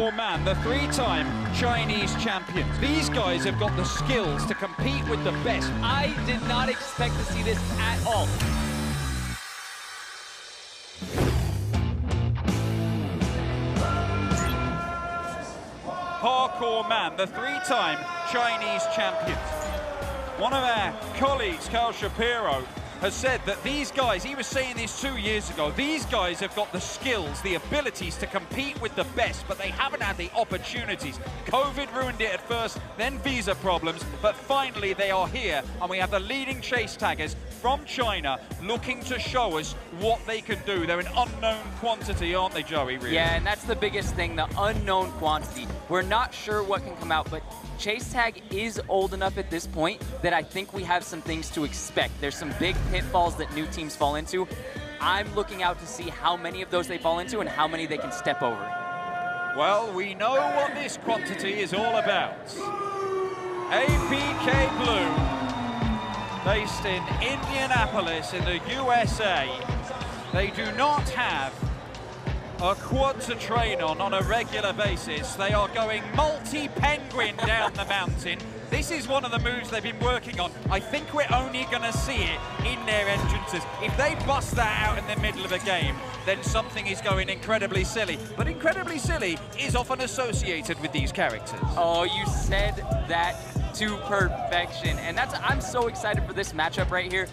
Parkour Man, the three-time Chinese champions. These guys have got the skills to compete with the best. I did not expect to see this at all. Parkour Man, the three-time Chinese champions. One of our colleagues, Carl Shapiro, has said that these guys, he was saying this 2 years ago, these guys have got the skills, the abilities to compete with the best, but they haven't had the opportunities. COVID ruined it at first, then visa problems, but finally they are here, and we have the leading chase taggers from China looking to show us what they can do. They're an unknown quantity, aren't they, Joey, really? Yeah, and that's the biggest thing, the unknown quantity. We're not sure what can come out, but Chase Tag is old enough at this point that I think we have some things to expect. There's some big pitfalls that new teams fall into. I'm looking out to see how many of those they fall into and how many they can step over. Well, we know what this quantity is all about. APK Blue, based in Indianapolis in the USA. They do not have a quad to train on a regular basis. They are going multi-penguin down the mountain. This is one of the moves they've been working on. I think we're only going to see it in their entrances. If they bust that out in the middle of a game, then something is going incredibly silly. But incredibly silly is often associated with these characters. Oh, you said that to perfection. And I'm so excited for this matchup right here.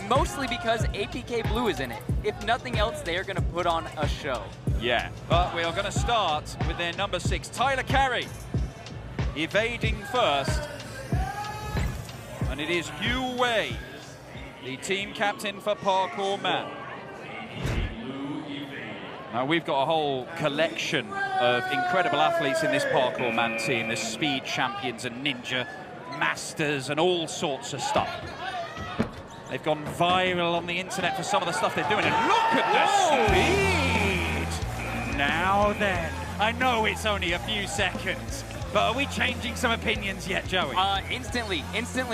Mostly because APK Blue is in it. If nothing else, they are going to put on a show. Yeah, but we are going to start with their number 6, Tyler Carey, evading first. And it is Yu Wei, the team captain for Parkour Man. Now, we've got a whole collection of incredible athletes in this Parkour Man team. There's speed champions and ninja masters and all sorts of stuff. They've gone viral on the internet for some of the stuff they're doing, and look at the speed! Now then, I know it's only a few seconds, but are we changing some opinions yet, Joey? Instantly.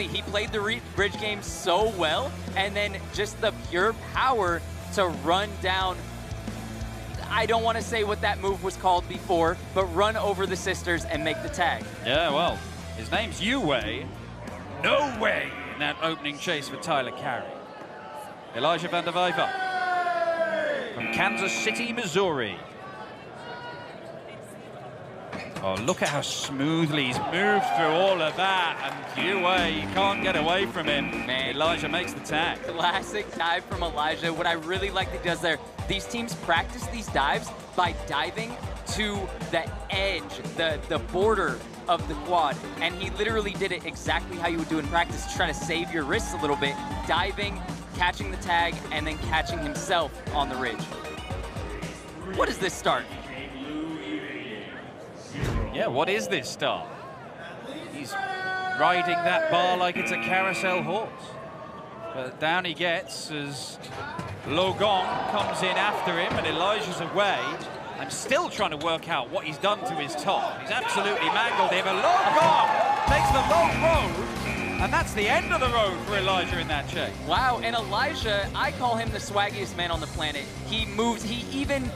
He played the bridge game so well, and then just the pure power to run down, I don't want to say what that move was called before, but run over the sisters and make the tag. Yeah, well, his name's Yu Wei. No way! That opening chase for Tyler Carey. Elijah van der Vijver from Kansas City, Missouri. Oh, look at how smoothly he's moved through all of that, and Yu Wei, you can't get away from him. Man, Elijah makes the tag. Classic dive from Elijah. What I really like that he does there, these teams practice these dives by diving to the edge, the border of the quad, and he literally did it exactly how you would do in practice, trying to save your wrists a little bit, diving, catching the tag, and then catching himself on the ridge. What is this start? Yeah, what is this start? He's riding that bar like it's a carousel horse. But down he gets as Logon comes in after him, and Elijah's away. I'm still trying to work out what he's done to his top. He's absolutely mangled him. And Logon takes the long road, and that's the end of the road for Elijah in that chase. Wow, and Elijah, I call him the swaggiest man on the planet. He moves, he even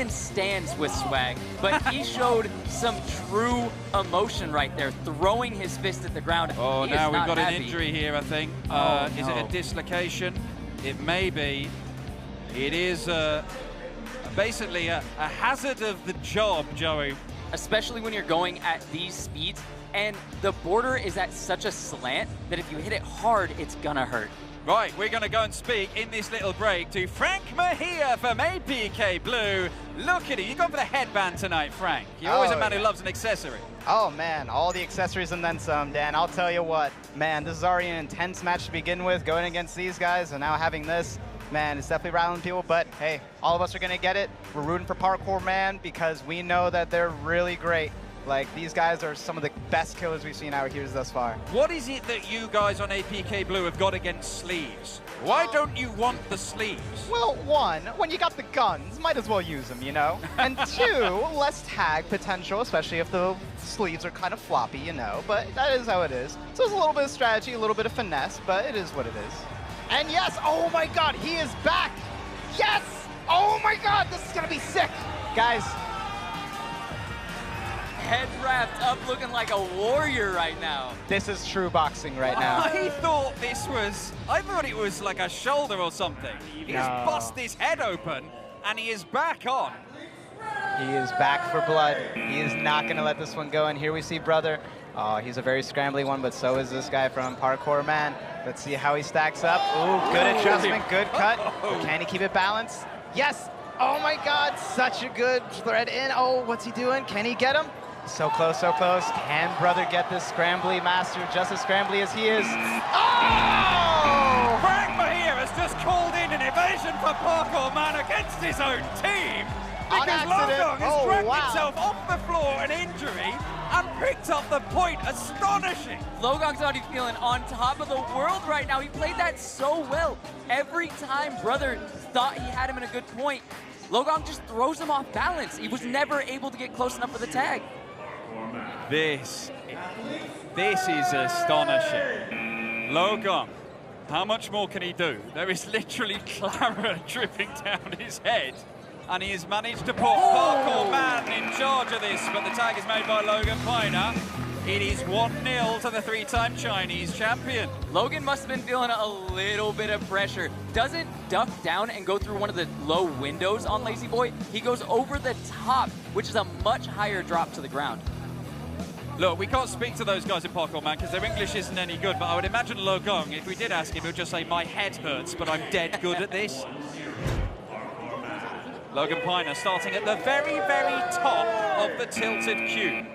stands with swag, but he showed some true emotion right there, throwing his fist at the ground. Oh, he now we've got happy. an injury here, I think. Is it a dislocation? It may be. It is basically a hazard of the job, Joey. Especially when you're going at these speeds, and the border is at such a slant that if you hit it hard, it's gonna hurt. Right, we're gonna go and speak in this little break to Frank Mejia from APK Blue. Look at it, you're going for the headband tonight, Frank. You're always a man who loves an accessory. Oh man, all the accessories and then some, Dan. I'll tell you what, man, this is already an intense match to begin with, going against these guys, and now having this, man, it's definitely rattling people, but hey, all of us are gonna get it. We're rooting for Parkour Man because we know that they're really great. Like, these guys are some of the best killers we've seen out here thus far. What is it that you guys on APK Blue have got against sleeves? Why don't you want the sleeves? Well, one, when you got the guns, might as well use them, you know? And two, less tag potential, especially if the sleeves are kind of floppy, you know? But that is how it is. So it's a little bit of strategy, a little bit of finesse, but it is what it is. And yes, oh my god, he is back! Yes! Oh my god, this is gonna be sick! Guys, head wrapped up looking like a warrior right now. This is true boxing right now. I thought it was like a shoulder or something. He's bust his head open, and he is back on. He is back for blood. He is not going to let this one go. And here we see Brother. Oh, he's a very scrambly one, but so is this guy from Parkour Man. Let's see how he stacks up. Ooh, good adjustment, good cut. But can he keep it balanced? Yes. Oh my God, such a good thread in. Oh, what's he doing? Can he get him? So close, so close. Can Brother get this scrambly master just as scrambly as he is? Oh! Frank Mahir has just called in an evasion for Parkour Man against his own team. Because Logong has dragged himself off the floor, an injury, and picked up the point. Astonishing. Logong's already feeling on top of the world right now. He played that so well. Every time Brother thought he had him in a good point, Logong just throws him off balance. He was never able to get close enough for the tag. This is astonishing. Logong, how much more can he do? There is literally claret dripping down his head. And he has managed to put Parkour Man in charge of this, but the tag is made by Logan Piner. It is 1-0 to the 3-time Chinese champion. Logan must have been feeling a little bit of pressure. Doesn't duck down and go through one of the low windows on Lazy Boy. He goes over the top, which is a much higher drop to the ground. Look, we can't speak to those guys in Parkour Man because their English isn't any good, but I would imagine Logong, if we did ask him, he would just say, my head hurts, but I'm dead good at this. Logan Piner starting at the very, very top of the tilted cube.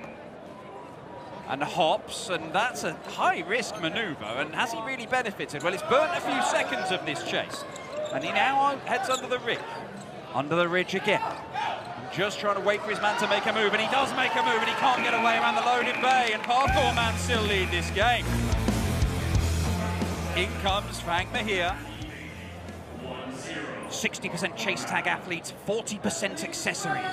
And hops, and that's a high-risk maneuver, and has he really benefited? Well, it's burnt a few seconds of this chase, and he now heads under the ridge. Under the ridge again. Just trying to wait for his man to make a move, and he does make a move, and he can't get away around the loaded bay, and Parkour Man still lead this game. In comes Frank Mahir. 60% chase tag athletes, 40% accessories.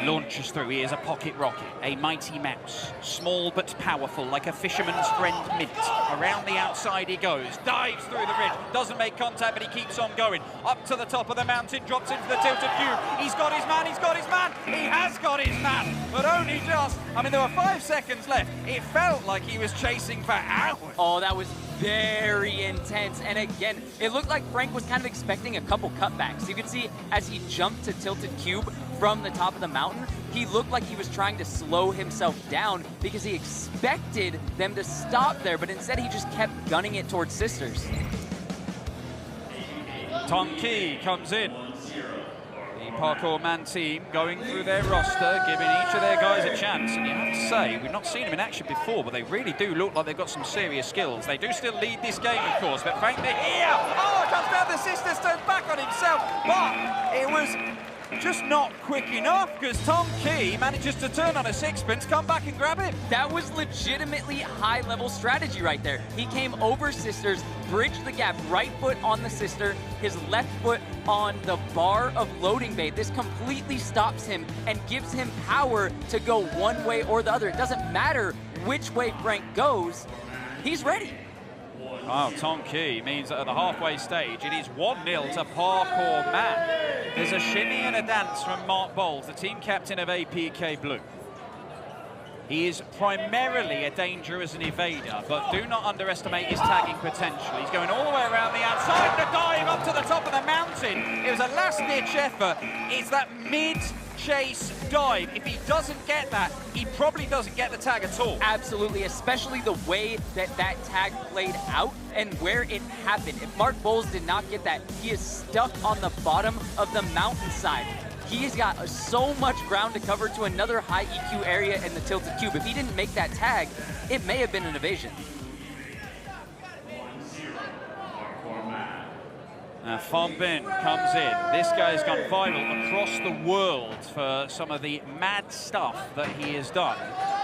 Launches through, he is a pocket rocket, a mighty mouse. Small but powerful, like a fisherman's friend Mint. Around the outside he goes, dives through the ridge, doesn't make contact, but he keeps on going. Up to the top of the mountain, drops into the tilted cube. He's got his man, he's got his man! He has got his man, but only just. I mean, there were 5 seconds left. It felt like he was chasing for hours. Oh, that was very intense. And again, it looked like Frank was kind of expecting a couple cutbacks. You could see as he jumped to tilted cube from the top of the mountain, he looked like he was trying to slow himself down because he expected them to stop there, but instead he just kept gunning it towards Sisters. Tong Ki comes in. The Parkour Man team going through their roster, giving each of their guys a chance. And you have to say, we've not seen them in action before, but they really do look like they've got some serious skills. They do still lead this game, of course, but Frank Mahir, comes down the Sisters, turns back on himself, but it was just not quick enough because Tong Ki manages to turn on a sixpence, come back and grab it. That was legitimately high-level strategy right there. He came over Sisters, bridged the gap, right foot on the Sister, his left foot on the bar of loading bay. This completely stops him and gives him power to go one way or the other. It doesn't matter which way Frank goes, he's ready. Wow, Tong Ki means that at the halfway stage, it is 1-0 to Parkour Man. There's a shimmy and a dance from Mark Bowles, the team captain of APK Blue. He is primarily a danger as an evader, but do not underestimate his tagging potential. He's going all the way around the outside, the dive up to the top of the mountain. It was a last-ditch effort. It's that mid-chase dive. If he doesn't get that, he probably doesn't get the tag at all. Absolutely, especially the way that that tag played out and where it happened. If Mark Bowles did not get that, he is stuck on the bottom of the mountainside. He's got so much ground to cover to another high EQ area in the tilted cube. If he didn't make that tag, it may have been an evasion. Now Phong Bin comes in. This guy's gone viral across the world for some of the mad stuff that he has done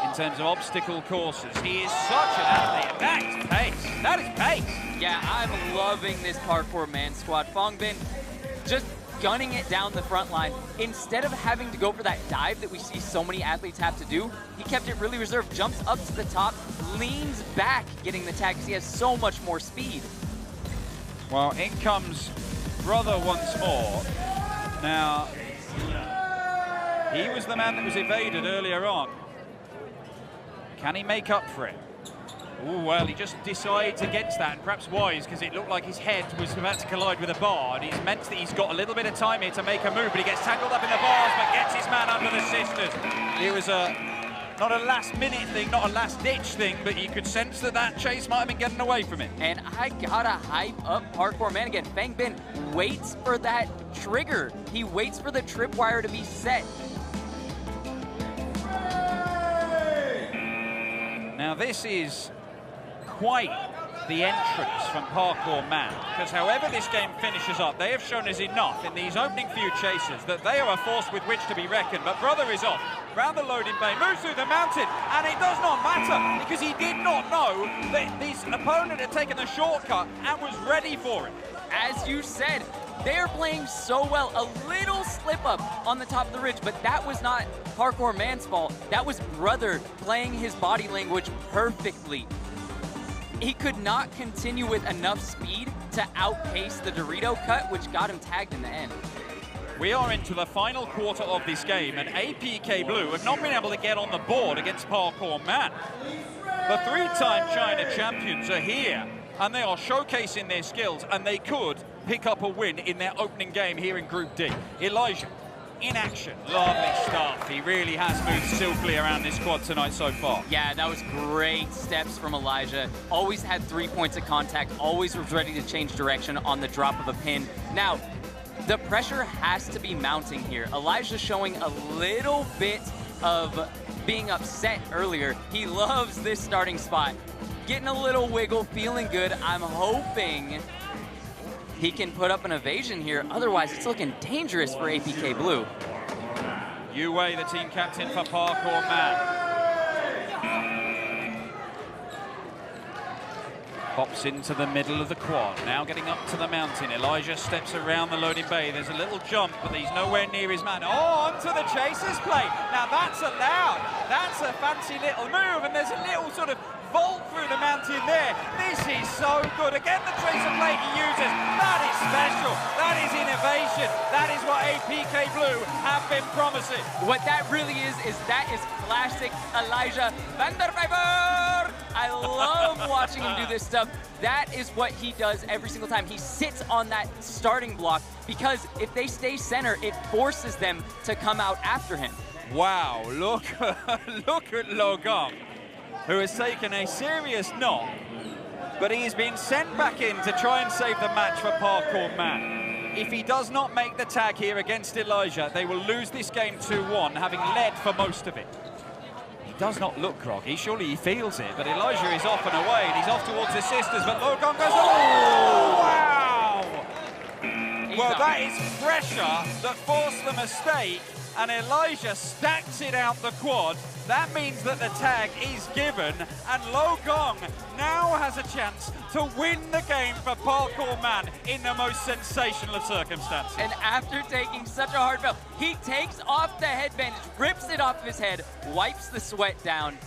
in terms of obstacle courses. He is such an athlete. That is pace. That is pace. Yeah, I'm loving this Parkour Man squad. Phong Bin just gunning it down the front line. Instead of having to go for that dive that we see so many athletes have to do, he kept it really reserved, jumps up to the top, leans back getting the tag because he has so much more speed. Well, in comes Brother once more. Now, He was the man that was evaded earlier on. Can he make up for it? Oh, well, he just decides against that, and perhaps wise, because it looked like his head was about to collide with a bar, and he's meant that he's got a little bit of time here to make a move, but he gets tangled up in the bars, but gets his man under the sisters. It was not a last-minute thing, not a last-ditch thing, but you could sense that that chase might have been getting away from him. And I gotta hype up Parkour Man again. Fang Bin waits for that trigger. He waits for the tripwire to be set. Now this is quite the entrance from Parkour Man, because however this game finishes up, they have shown us enough in these opening few chases that they are a force with which to be reckoned. But Brother is off, round the loading bay, moves through the mountain, and it does not matter, because he did not know that his opponent had taken the shortcut and was ready for it. As you said, they're playing so well. A little slip up on the top of the ridge, but that was not Parkour Man's fault. That was Brother playing his body language perfectly. He could not continue with enough speed to outpace the Dorito cut, which got him tagged in the end. We are into the final quarter of this game, and APK Blue have not been able to get on the board against Parkour Man. The three-time China champions are here, and they are showcasing their skills, and they could pick up a win in their opening game here in Group D. Elijah, in action, lovely stuff. He really has moved silkily around this squad tonight so far. Yeah, that was great steps from Elijah. Always had 3 points of contact, always was ready to change direction on the drop of a pin. Now, the pressure has to be mounting here. Elijah showing a little bit of being upset earlier. He loves this starting spot. Getting a little wiggle, feeling good. I'm hoping he can put up an evasion here. Otherwise, it's looking dangerous for APK Blue. Yue, the team captain for Parkour Man. Pops into the middle of the quad, now getting up to the mountain. Elijah steps around the loading bay. There's a little jump, but he's nowhere near his man. Oh, onto the chaser's plate. Now that's allowed. That's a fancy little move, and there's a little sort of vault through the mountain there. This is so good. Again, the tracer plate he uses. That is special. That is innovation. That is what APK Blue have been promising. What that really is that is classic Elijah Vandervijver. I love watching him do this stuff. That is what he does every single time. He sits on that starting block because if they stay center, it forces them to come out after him. Wow, look at Logan, who has taken a serious knock, but he has been sent back in to try and save the match for Parkour Man. If he does not make the tag here against Elijah, they will lose this game 2-1, having led for most of it. He does not look groggy, surely he feels it, but Elijah is off and away, and he's off towards his sisters, but Logan goes, oh, wow! Well, that is pressure that forced the mistake, and Elijah stacks it out the quad. That means that the tag is given, and Logan now has a chance to win the game for Parkour Man in the most sensational of circumstances. And after taking such a hard foul, he takes off the head bandage, rips it off his head, wipes the sweat down,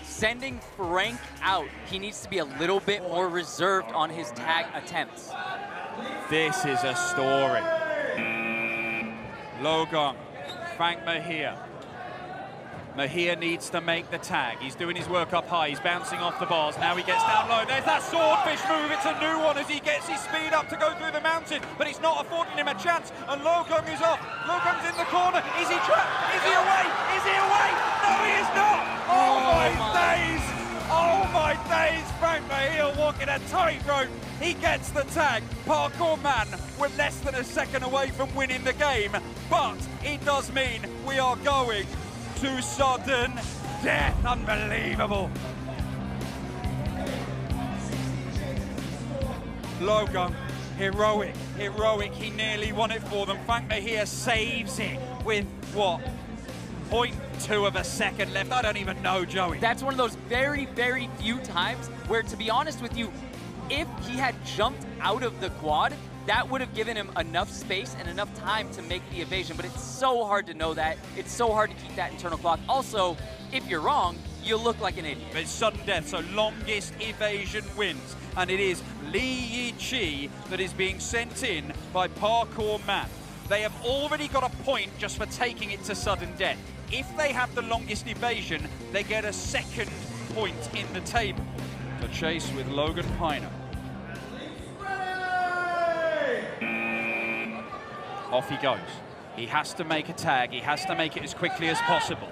sending Frank out. He needs to be a little bit more reserved on his tag attempts. This is a story. Logan, Frank Mejia. Mejia needs to make the tag. He's doing his work up high. He's bouncing off the bars. Now he gets down low. There's that swordfish move. It's a new one as he gets his speed up to go through the mountain, but it's not affording him a chance. And Logan is off. Logan's in the corner. Is he trapped? Is he away? Is he away? No, he is not. Oh my days. Oh my days. Frank Mejia walking a tightrope. He gets the tag. Parkour Man, we're less than a second away from winning the game, but it does mean we are going to sudden death. Unbelievable. Logan, heroic. He nearly won it for them. Frank Mejia saves it with what? 0.2 of a second left. I don't even know, Joey. That's one of those very, very few times where, to be honest with you, if he had jumped out of the quad, that would have given him enough space and enough time to make the evasion, but it's so hard to know that. It's so hard to keep that internal clock. Also, if you're wrong, you look like an idiot. It's sudden death, so longest evasion wins. And it is Li Yiqi that is being sent in by Parkour Man. They have already got a point just for taking it to sudden death. If they have the longest evasion, they get a second point in the table. The chase with Logan Piner. Off he goes. He has to make a tag. He has to make it as quickly as possible.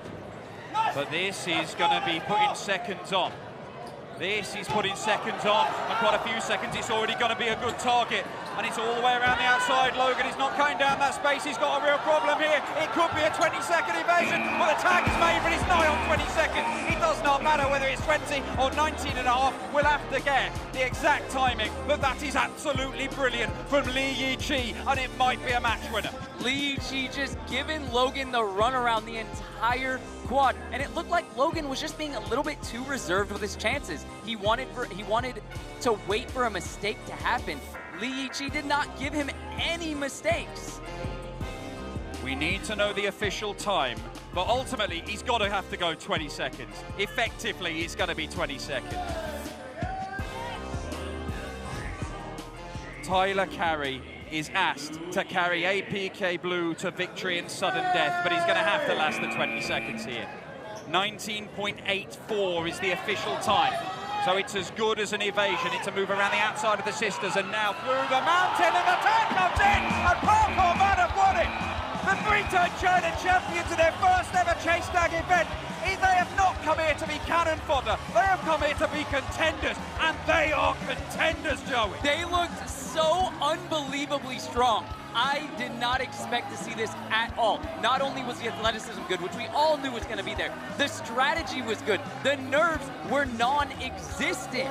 But this is going to be putting seconds on. This is putting seconds on, and quite a few seconds. It's already going to be a good target, and it's all the way around the outside. Logan is not going down that space. He's got a real problem here. It could be a 20-second evasion, but the tag is made, but it's nigh on 20 seconds. It does not matter whether it's 20 or 19 and a half. We'll have to get the exact timing, but that is absolutely brilliant from Li Yiqi, and it might be a match winner. Li Yiqi just giving Logan the run around the entire quad, and it looked like Logan was just being a little bit too reserved with his chances. He wanted to wait for a mistake to happen. Li Yiqi did not give him any mistakes. We need to know the official time, but ultimately he's got to have to go 20 seconds. Effectively, it's going to be 20 seconds. Tyler Carey is asked to carry APK Blue to victory and sudden death, but he's going to have to last the 20 seconds here. 19.84 is the official time. So it's as good as an evasion. It's a move around the outside of the sisters, and now through the mountain, and the tag comes in, and Parkour Man have won it. The three-time China champions in their first ever chase tag event. They have not come here to be cannon fodder. They have come here to be contenders, and they are contenders, Joey. They looked so unbelievably strong. I did not expect to see this at all. Not only was the athleticism good, which we all knew was going to be there, the strategy was good. The nerves were non-existent.